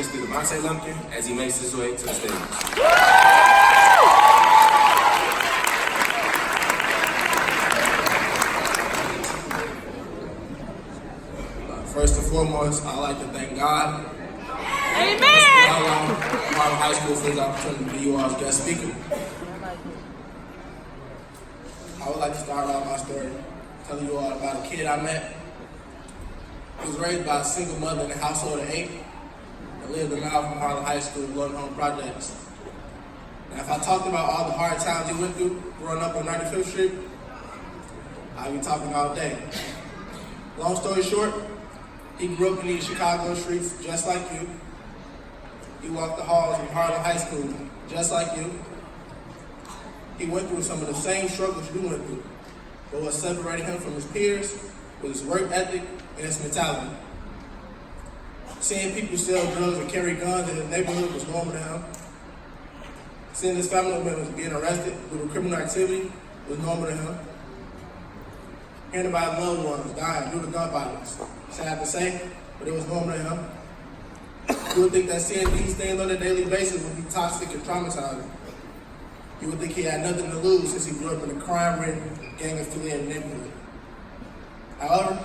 Mr. Divonte Lumpkin as he makes his way to the stage. First and foremost, I'd like to thank God. Amen. Harlan High School for this opportunity to be you all's guest speaker. I would like to start off my story telling you all about a kid I met. He was raised by a single mother in a household of 8 and lived a mile from Harlan High School, Low Home Projects. Now, if I talked about all the hard times he went through growing up on 95th Street, I'd be talking all day. Long story short, he grew up in these Chicago streets just like you. He walked the halls of Harlan High School just like you. He went through some of the same struggles you went through, but what separated him from his peers was his work ethic and his mentality. Seeing people sell drugs and carry guns in his neighborhood was normal to him. Seeing his family members being arrested due to criminal activity was normal to him. Hearing about loved ones dying due to gun violence, sad to say, but it was normal to him. You would think that seeing these things on a daily basis would be toxic and traumatizing. You would think he had nothing to lose since he grew up in a crime-ridden, gang-affiliated neighborhood. However,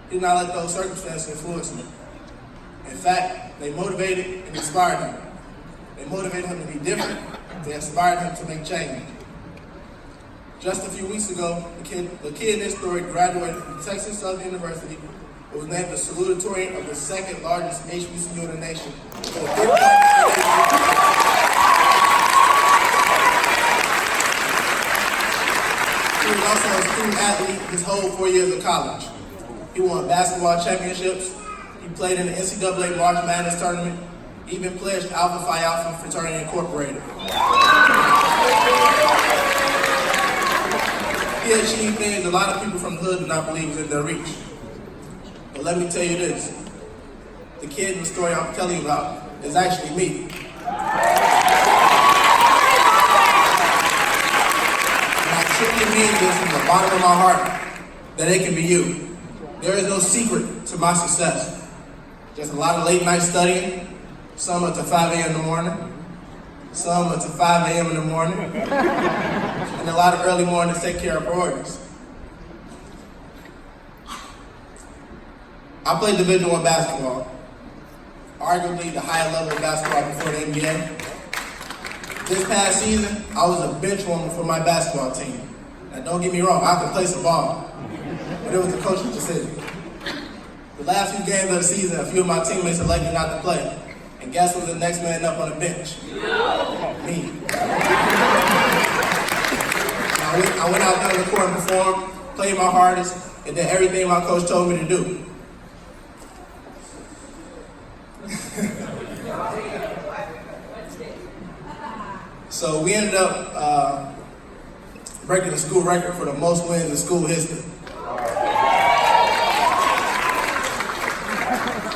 he did not let those circumstances influence him. In fact, they motivated and inspired him. They motivated him to be different. They inspired him to make change. Just a few weeks ago, the kid in this story graduated from Texas Southern University and was named the salutatorian of the second largest HBCU in the nation. He was also a student athlete his whole 4 years of college. He won basketball championships. He played in the NCAA March Madness tournament. He even pledged Alpha Phi Alpha Fraternity Incorporated. He achieved things a lot of people from the hood do not believe is in their reach. But let me tell you this. The kid in the story I'm telling you about is actually me. And I truly mean this from the bottom of my heart, that it can be you. There is no secret to my success. Just a lot of late night studying, some up to 5 a.m. in the morning, some up to 5 a.m. in the morning, and a lot of early mornings to take care of priorities. I played Division I basketball, arguably the highest level of basketball before the NBA. This past season, I was a bench warmer for my basketball team. Now don't get me wrong, I could play some ball, but it was the coach's decision. The last few games of the season, a few of my teammates elected not to play. And guess who's the next man up on the bench? Me. I went out there on the court and performed, played my hardest, and did everything my coach told me to do. So we ended up breaking the school record for the most wins in school history.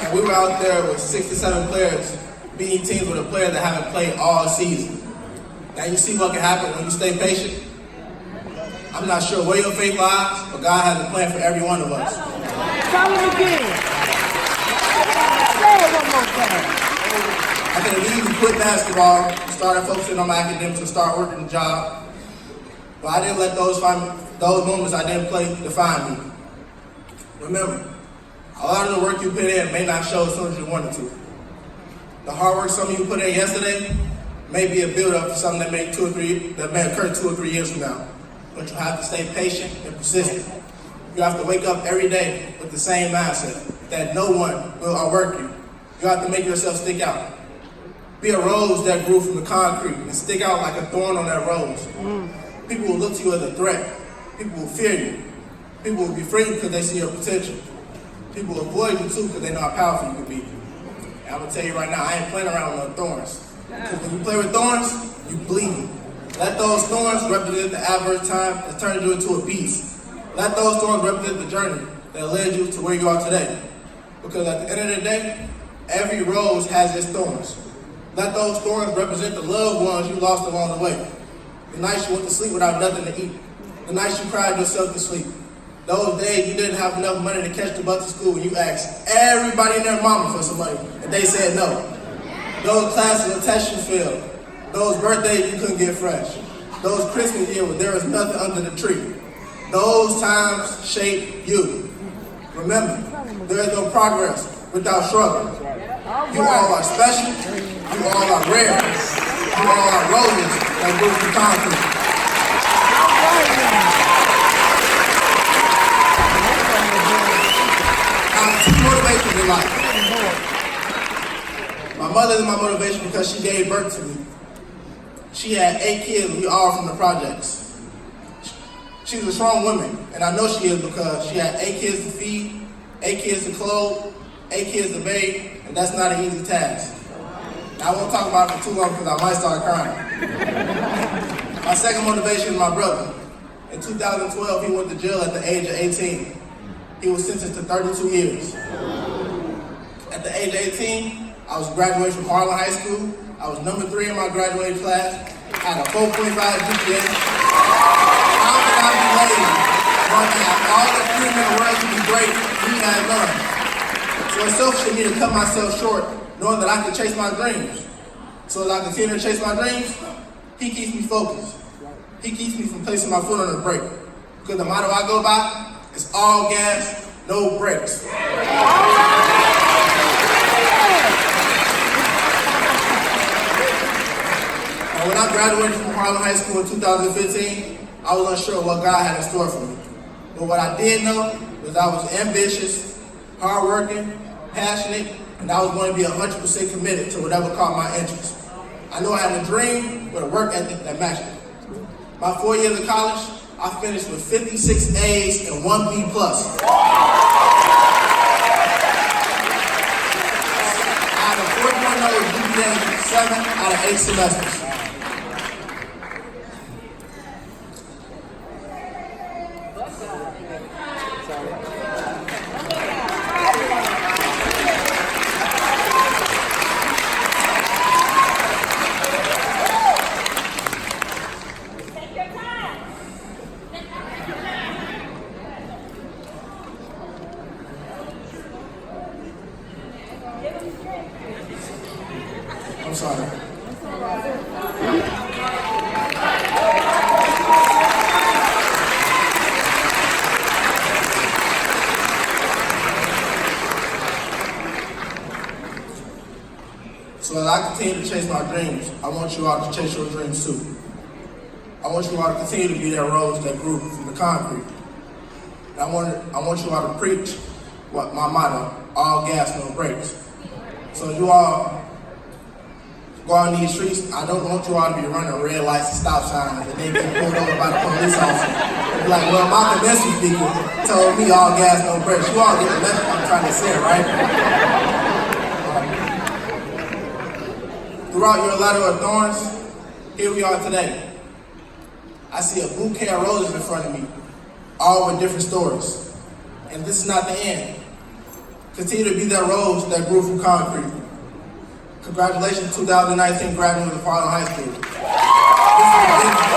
And we were out there with 67 players, beating teams with a player that haven't played all season. Now you see what can happen when you stay patient. I'm not sure where your faith lies, but God has a plan for every one of us. Tell it again. Say it one more time. I could have easily quit basketball, started focusing on my academics and start working the job. But I didn't let those moments I didn't play define me. Remember, a lot of the work you put in may not show as soon as you wanted to. The hard work some of you put in yesterday may be a build-up for something that may occur 2 or 3 years from now. But you have to stay patient and persistent. You have to wake up every day with the same mindset that no one will outwork you. You have to make yourself stick out. Be a rose that grew from the concrete and stick out like a thorn on that rose. People will look to you as a threat. People will fear you. People will befriend you because they see your potential. People will avoid you too because they know how powerful you can be. And I'm going to tell you right now, I ain't playing around with no thorns. Because when you play with thorns, you bleed. Let those thorns represent the adverse time that turned you into a beast. Let those thorns represent the journey that led you to where you are today. Because at the end of the day, every rose has its thorns. Let those thorns represent the loved ones you lost along the way. The nights you went to sleep without nothing to eat. The nights you cried yourself to sleep. Those days you didn't have enough money to catch the bus to school and you asked everybody and their mama for some money and they said no. Those classes of tests you failed. Those birthdays you couldn't get fresh. Those Christmas years where there was nothing under the tree. Those times shape you. Remember, there is no progress without struggle. You all are special. You all are rare. You all are roses that grew from concrete. I have two motivations in life. My mother is my motivation because she gave birth to me. She had 8 kids, we all from the projects. She's a strong woman, and I know she is because she had 8 kids to feed, 8 kids to clothe, 8 kids to bathe, and that's not an easy task. I won't talk about it for too long because I might start crying. My second motivation is my brother. In 2012, he went to jail at the age of 18. He was sentenced to 32 years. At the age of 18, I was graduating from Harlan High School. I was number 3 in my graduating class. I had a 4.5 GPA. How could I be lazy? One to have all the freedom in the world to be great, he had none. So it's selfish of me to cut myself short, knowing that I can chase my dreams. So as I continue to chase my dreams, he keeps me focused. He keeps me from placing my foot on the brake. Because the motto I go by is all gas, no brakes. And when I graduated from Harlan High School in 2015, I was unsure what God had in store for me. But what I did know was I was ambitious, hardworking, passionate, and I was going to be 100% committed to whatever caught my interest. I knew I had a dream with a work ethic that matched it. My 4 years of college, I finished with 56 A's and 1 B+. I had a 4.0 GPA 7 out of 8 semesters. I'm sorry. So as I continue to chase my dreams, I want you all to chase your dreams too. I want you all to continue to be that rose that grew from the concrete. And I want you all to preach what my motto, all gas, no brakes. So you all go out in these streets, I don't want you all to be running red lights and stop signs and then get pulled over by the police officer. And be like, well, my Commencement speaker told me all gas, no brakes. You all get the message I'm trying to say, right? Throughout your ladder of thorns, here we are today. I see a bouquet of roses in front of me, all with different stories. And this is not the end. Continue to be that rose that grew from concrete. Congratulations, 2019 graduate of Harlan High School. This is